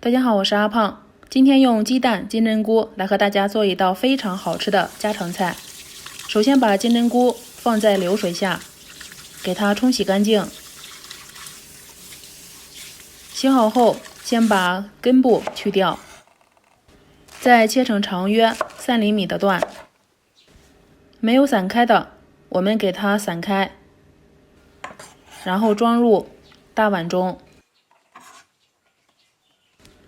大家好，我是阿胖，今天用鸡蛋、金针菇来和大家做一道非常好吃的家常菜。首先把金针菇放在流水下，给它冲洗干净。洗好后，先把根部去掉，再切成长约3厘米的段。没有散开的，我们给它散开，然后装入大碗中。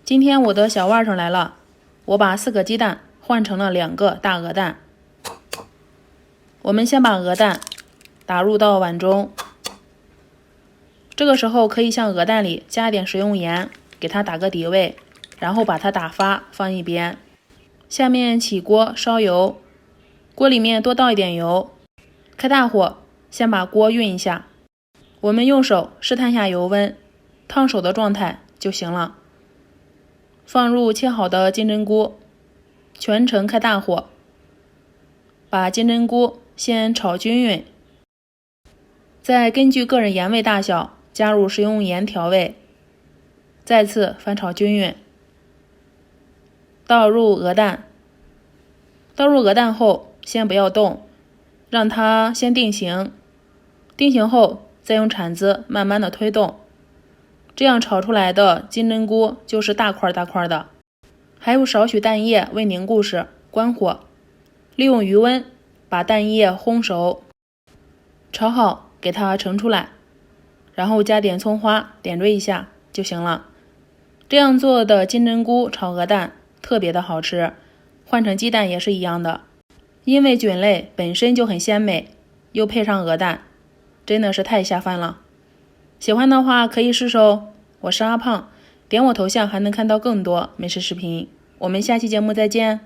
今天我的小腕上来了，我把4个鸡蛋换成了2个大鹅蛋。我们先把鹅蛋打入到碗中，这个时候可以向鹅蛋里加一点食用盐，给它打个底味，然后把它打发放一边。下面起锅烧油，锅里面多倒一点油，开大火，先把锅熨一下。我们用手试探下油温，烫手的状态就行了。放入切好的金针菇，全程开大火，把金针菇先炒均匀，再根据个人盐味大小加入食用盐调味，再次翻炒均匀。倒入鹅蛋，后先不要动，让它先定型，定型后再用铲子慢慢的推动，这样炒出来的金针菇就是大块大块的。还有少许蛋液未凝固时关火，利用余温把蛋液烘熟，炒好给它盛出来，然后加点葱花点缀一下就行了。这样做的金针菇炒鹅蛋特别的好吃，换成鸡蛋也是一样的，因为菌类本身就很鲜美，又配上鹅蛋，真的是太下饭了。喜欢的话可以试试哦。我是阿胖，点我头像还能看到更多美食视频。我们下期节目再见。